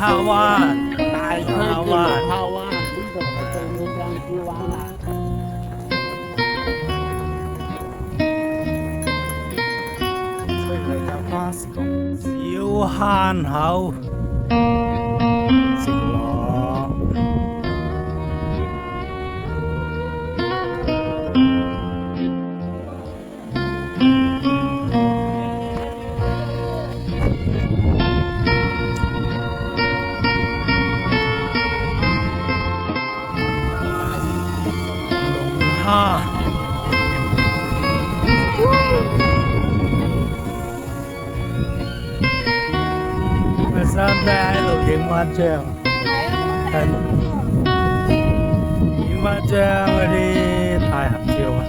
哈灣，大哈灣。哈灣呢度係最靚嘅灣啦。吹嚟有花小坑口，食我。龍蝦。三仔喺度影翻張，係影翻張嗰啲大合照啊！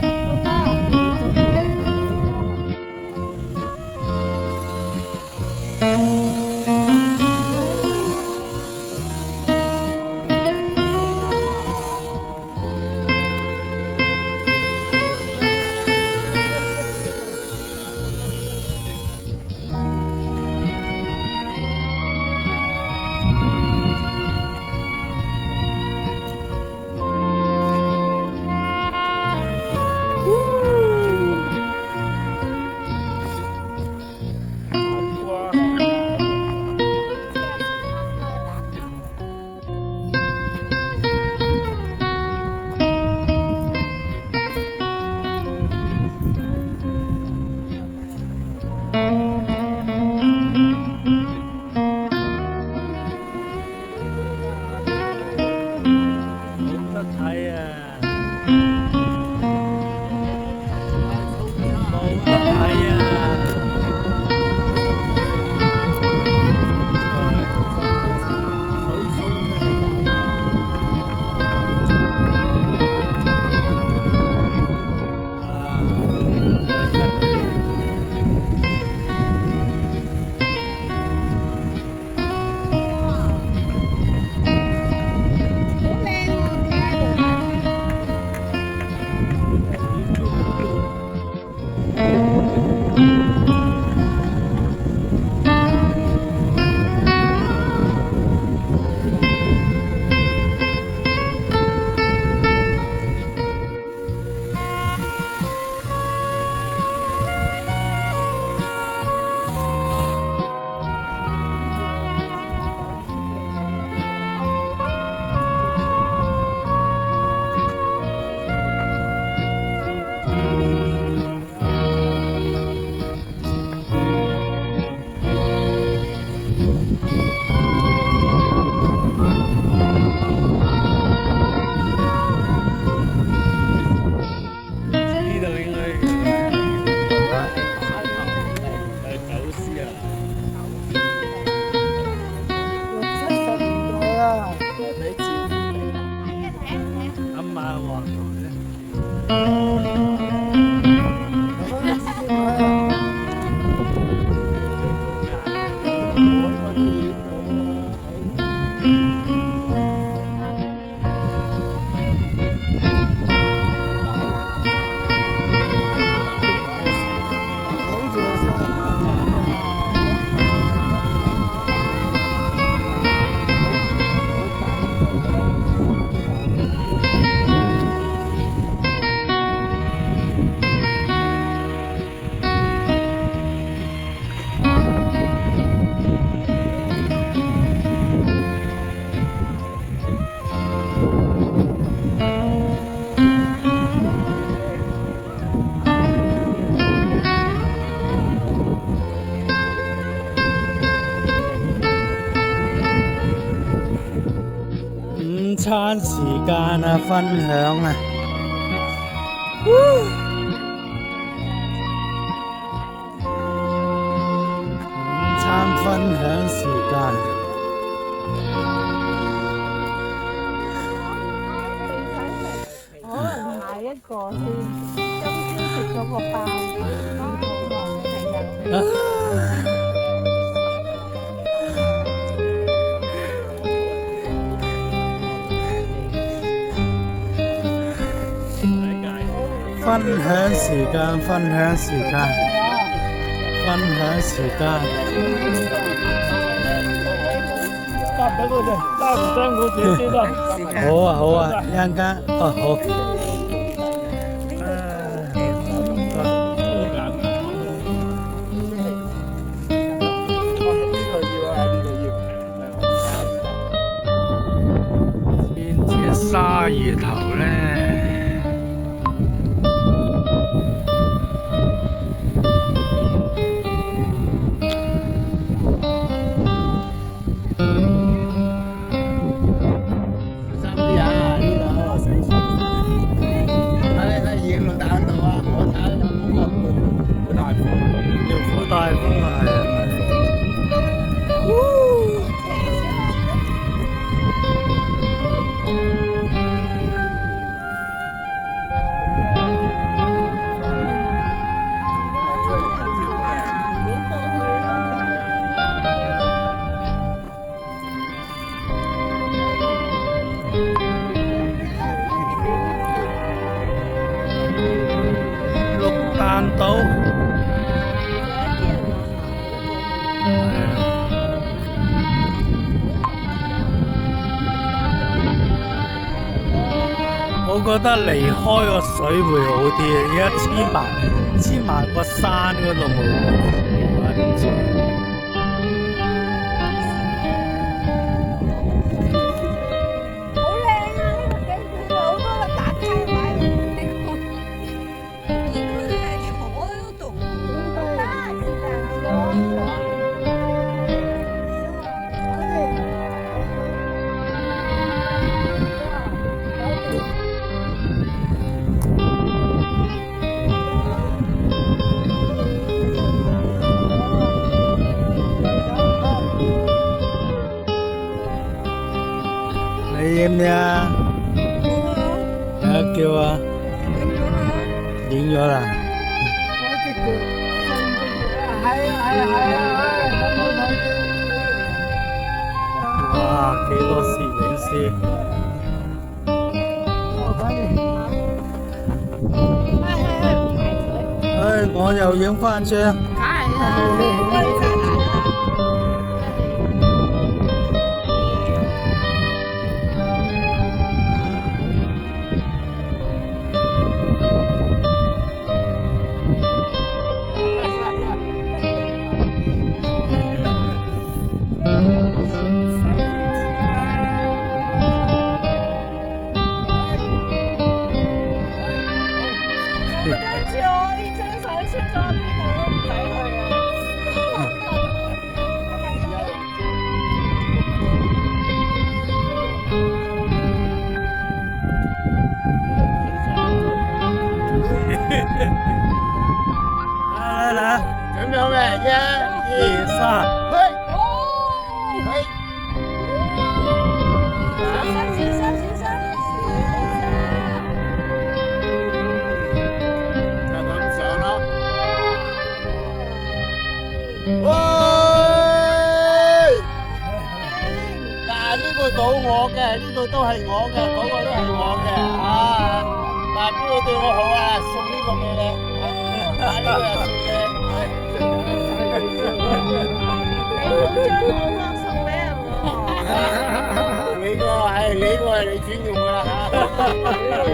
餐時間啊，分享啊，午餐分享時間。可能下一個先，今朝食咗個包，好肚餓，係啊。分享時間，分享時間，分享時間。辛苦自己先啦。好啊好啊，一陣間哦好。鯊魚頭咧，小心啲啊！呢度喺影到打到啊！我睇有冇好大風，要好大風啊！係啊。綠彈島，我覺得離開個水會好啲，而家黐埋個山嗰度冇。你影唔影啊？有叫啊？影咗啦。哇，幾多攝影師！我又影翻張。來，準備好未？一、二、三，嘿！嘿！就咁上咯。喂！嗱，呢個到我嘅，呢個都係我嘅，嗰個都係我嘅啊！嗱，邊個對我好啊？送呢個俾你。呢個又送你。你個係你專用噶啦嚇。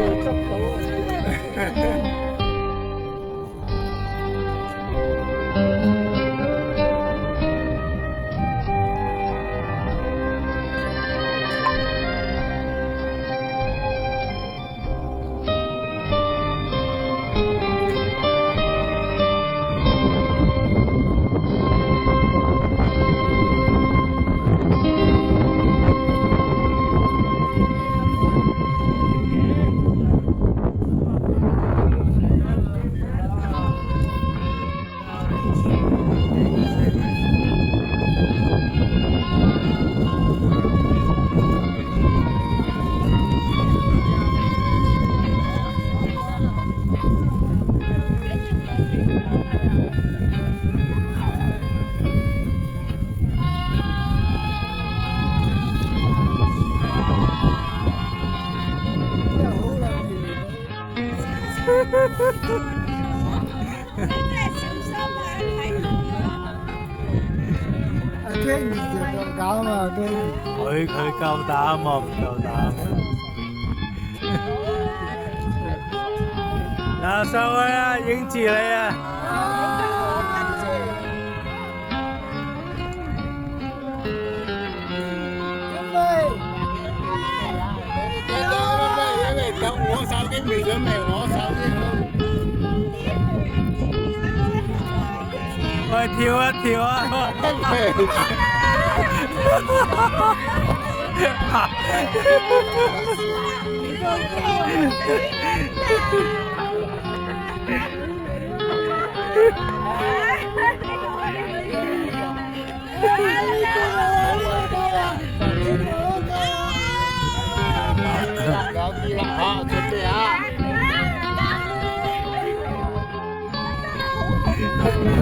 兒就夠膽啊，爹哋。佢夠膽，我唔夠膽。嗱，上去啊，影住你啊！等我手機未準備，我手喂，跳一跳啊！有啲啦嚇，準備啊！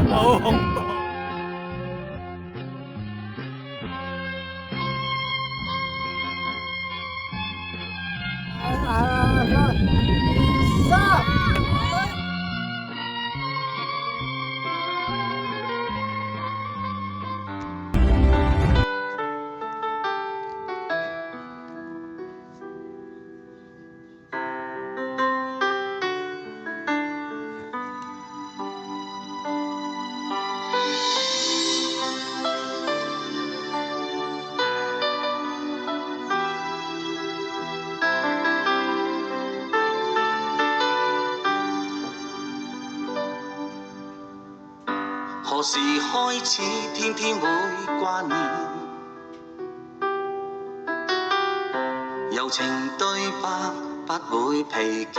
好恐怖。何時開始天天會掛念？柔情對白不會疲倦。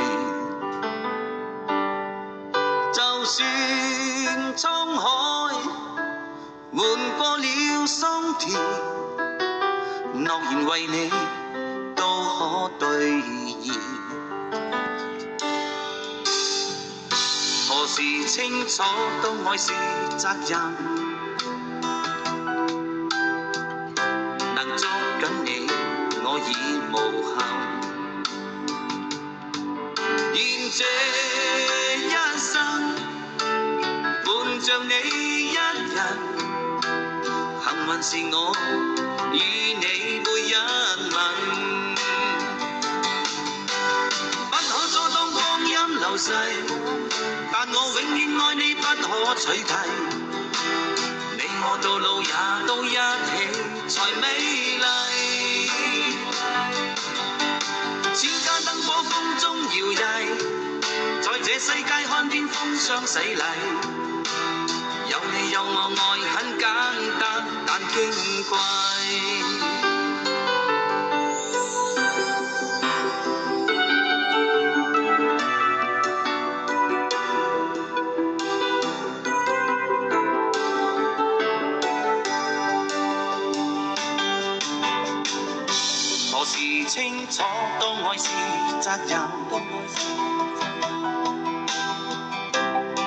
就算滄海瞞過了桑田，諾言為你都可兌現。何時清楚到愛是責任，能捉緊你我已無憾。願這一生伴着你一人，幸運是我與你每一吻。不可阻擋光陰流逝，但我永遠愛你不可取替，你我到老也都一起才美麗。千家燈火風中搖曳，在這世界看遍風霜洗禮。有你有我愛很簡單，但矜貴。何時清楚當愛是責任，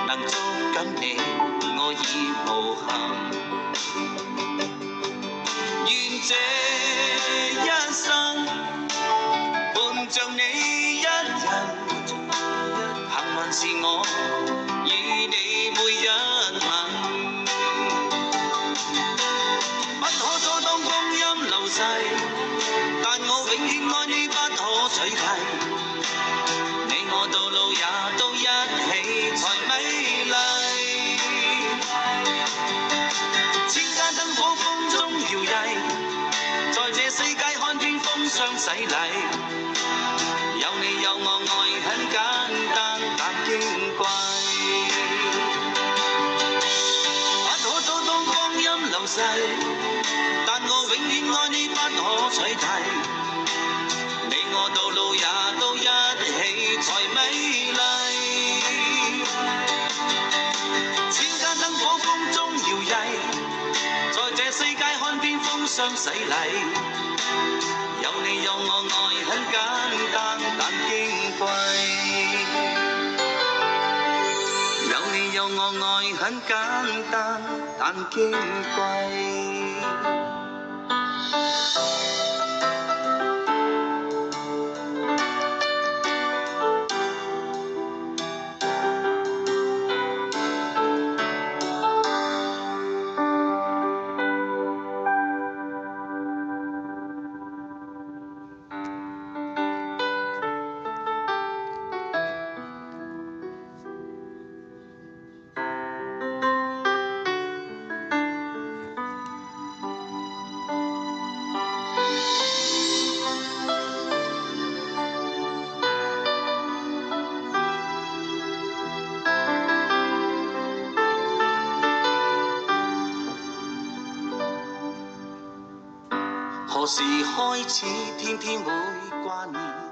能捉緊你我已無憾。願這一生伴着你一人，幸運是我與你每一吻。不可阻擋光陰流逝，但我永遠愛你不可取替，你我到老也都一起才美麗。千家燈火風中搖曳，在這世界看遍風霜洗禮。有你有我愛很簡單，但矜貴。不可阻擋光陰流逝，但我永遠愛你不可取替，你我到老也都一起才美麗。千家燈火風中搖曳，在這世界看遍風霜洗禮。有你有我愛很簡單，但矜貴。有你有我愛很簡單，但矜貴。何時開始天天會掛念？